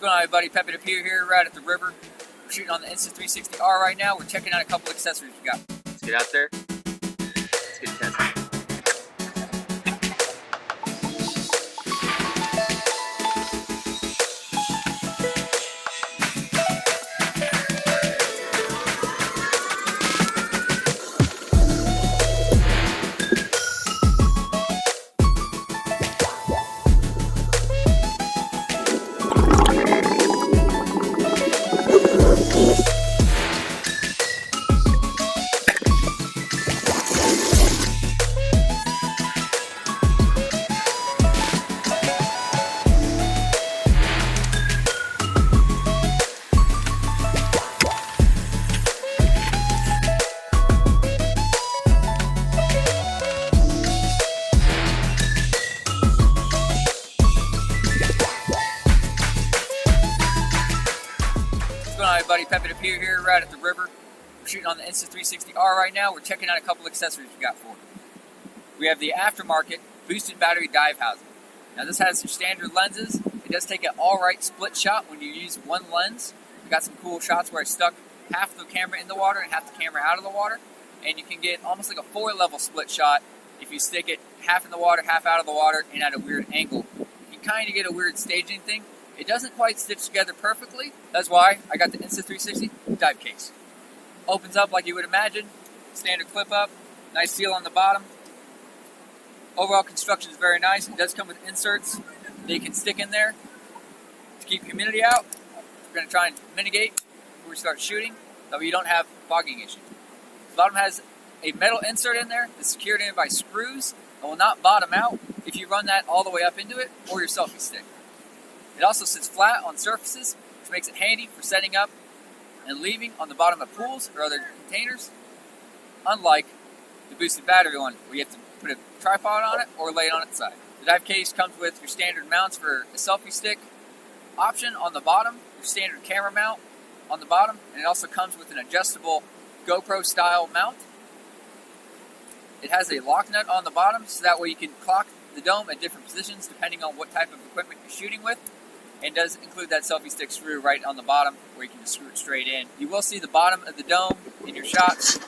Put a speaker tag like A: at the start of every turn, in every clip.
A: going on, everybody? Pepe the Pew here, right at the river. We're shooting on the Insta360R right now. We're checking out a couple accessories we got. Let's get out there. Let's get tested. What's going on, everybody? Pepe the Pew here, right at the river. We're shooting on the Insta360R right now. We're checking out a couple accessories we got for it. We have the Aftermarket boosted battery dive housing. Now this has your standard lenses. It does take an alright split shot when you use one lens. We got some cool shots where I stuck half the camera in the water and half the camera out of the water. And you can get almost like a 4-level split shot if you stick it half in the water, half out of the water, and at a weird angle. You can kind of get a weird staging thing. It doesn't quite stitch together perfectly. That's why I got the Insta360 dive case. Opens up like you would imagine. Standard clip up. Nice seal on the bottom. Overall construction is very nice. It does come with inserts that you can stick in there to keep humidity out. We're going to try and mitigate before we start shooting, so you don't have fogging issues. The bottom has a metal insert in there that's secured in by screws and will not bottom out if you run that all the way up into it or your selfie stick. It also sits flat on surfaces, which makes it handy for setting up and leaving on the bottom of pools or other containers, unlike the boosted battery one, where you have to put a tripod on it or lay it on its side. The dive case comes with your standard mounts for a selfie stick option on the bottom, your standard camera mount on the bottom, and it also comes with an adjustable GoPro style mount. It has a lock nut on the bottom, so that way you can clock the dome at different positions depending on what type of equipment you're shooting with. And does include that selfie stick screw right on the bottom where you can just screw it straight in. You will see the bottom of the dome in your shots,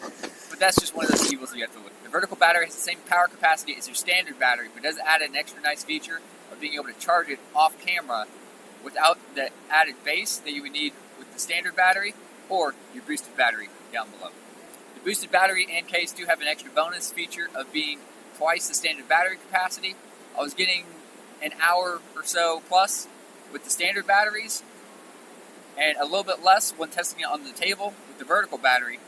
A: but that's just one of those evils you have to look at. The vertical battery has the same power capacity as your standard battery, but does add an extra nice feature of being able to charge it off camera without the added base that you would need with the standard battery or your boosted battery down below. The boosted battery and case do have an extra bonus feature of being twice the standard battery capacity. I was getting an hour or so plus with the standard batteries, and a little bit less when testing it on the table with the vertical battery.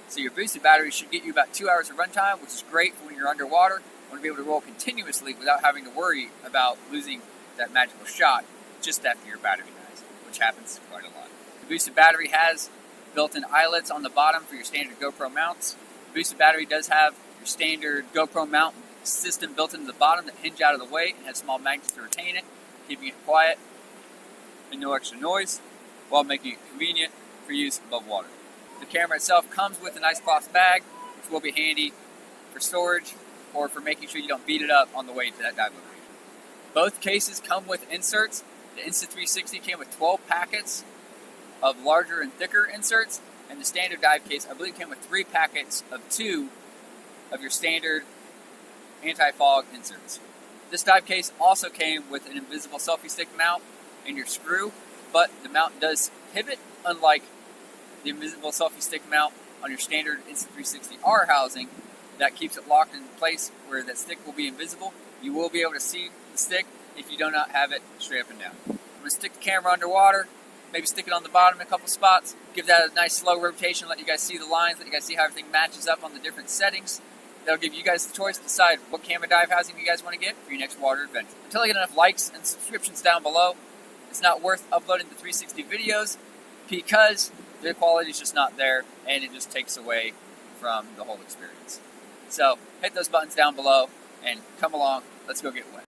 A: So your boosted battery should get you about 2 hours of runtime, which is great for when you're underwater. You want to be able to roll continuously without having to worry about losing that magical shot just after your battery dies, which happens quite a lot. The boosted battery has built-in eyelets on the bottom for your standard GoPro mounts. The boosted battery does have your standard GoPro mount system built into the bottom that hinge out of the way and has small magnets to retain it, keeping it quiet and no extra noise, while making it convenient for use above water. The camera itself comes with a nice cloth bag, which will be handy for storage or for making sure you don't beat it up on the way to that dive location. Both cases come with inserts. The Insta360 came with 12 packets of larger and thicker inserts, and the standard dive case, I believe, came with 3 packets of 2 of your standard anti-fog inserts. This dive case also came with an invisible selfie stick mount and your screw, but the mount does pivot, unlike the invisible selfie stick mount on your standard Insta360R housing that keeps it locked in place where that stick will be invisible. You will be able to see the stick if you do not have it straight up and down. I'm going to stick the camera underwater, maybe stick it on the bottom in a couple spots, give that a nice slow rotation, let you guys see the lines, let you guys see how everything matches up on the different settings. That'll give you guys the choice to decide what camera dive housing you guys want to get for your next water adventure. Until I get enough likes and subscriptions down below, it's not worth uploading the 360 videos because the quality is just not there and it just takes away from the whole experience. So hit those buttons down below and come along, let's go get wet.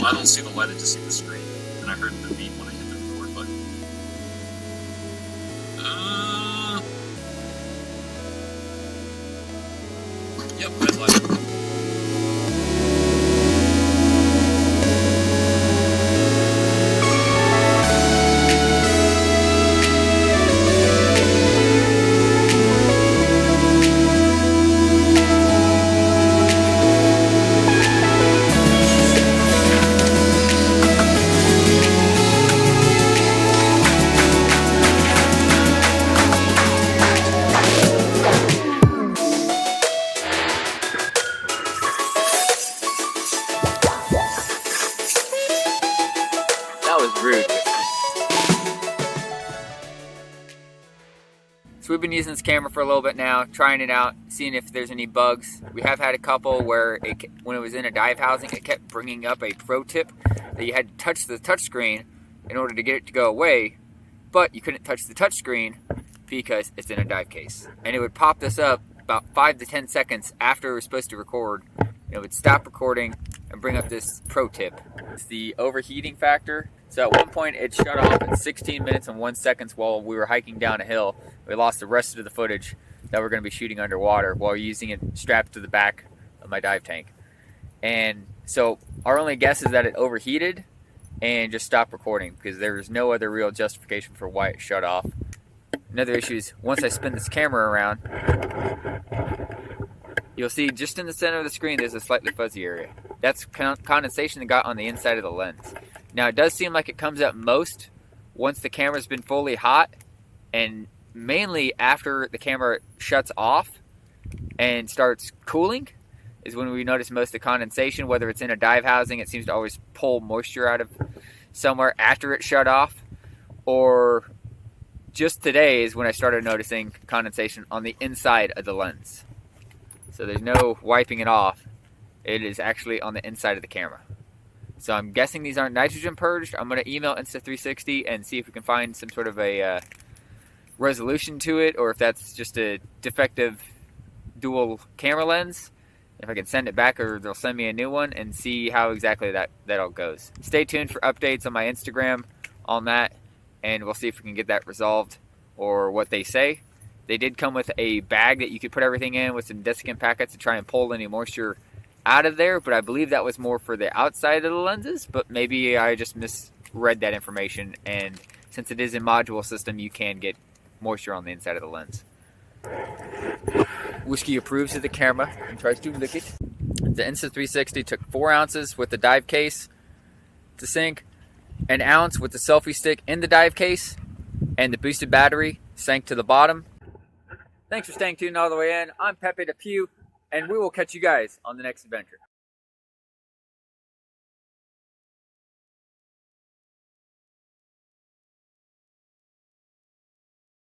B: I don't see the light, I just see the screen. And I heard the beep when I hit the record button. Yep, red light.
A: That was rude. So we've been using this camera for a little bit now, trying it out, seeing if there's any bugs. We have had a couple where when it was in a dive housing, it kept bringing up a pro tip that you had to touch the touchscreen in order to get it to go away, but you couldn't touch the touchscreen because it's in a dive case. And it would pop this up about 5 to 10 seconds after it was supposed to record. It would stop recording and bring up this pro tip. It's the overheating factor. So at one point it shut off at 16 minutes and 1 second while we were hiking down a hill. We lost the rest of the footage that we're going to be shooting underwater while using it strapped to the back of my dive tank. And so our only guess is that it overheated and just stopped recording because there was no other real justification for why it shut off. Another issue is once I spin this camera around, you'll see just in the center of the screen there's a slightly fuzzy area. That's condensation that got on the inside of the lens. Now it does seem like it comes up most once the camera's been fully hot, and mainly after the camera shuts off and starts cooling is when we notice most of the condensation. Whether it's in a dive housing, it seems to always pull moisture out of somewhere after it shut off, or just today is when I started noticing condensation on the inside of the lens. So there's no wiping it off. It is actually on the inside of the camera. So I'm guessing these aren't nitrogen purged. I'm going to email Insta360 and see if we can find some sort of a resolution to it, or if that's just a defective dual camera lens. If I can send it back, or they'll send me a new one, and see how exactly that all goes. Stay tuned for updates on my Instagram on that, and we'll see if we can get that resolved or what they say. They did come with a bag that you could put everything in with some desiccant packets to try and pull any moisture out of there, but I believe that was more for the outside of the lenses, but maybe I just misread that information, and since it is a module system, you can get moisture on the inside of the lens. Whiskey approves of the camera and tries to lick it. The Insta360 took 4 ounces with the dive case to sink, an ounce with the selfie stick in the dive case, and the boosted battery sank to the bottom. Thanks for staying tuned all the way in. I'm Pepe the Pew, and we will catch you guys on the next adventure.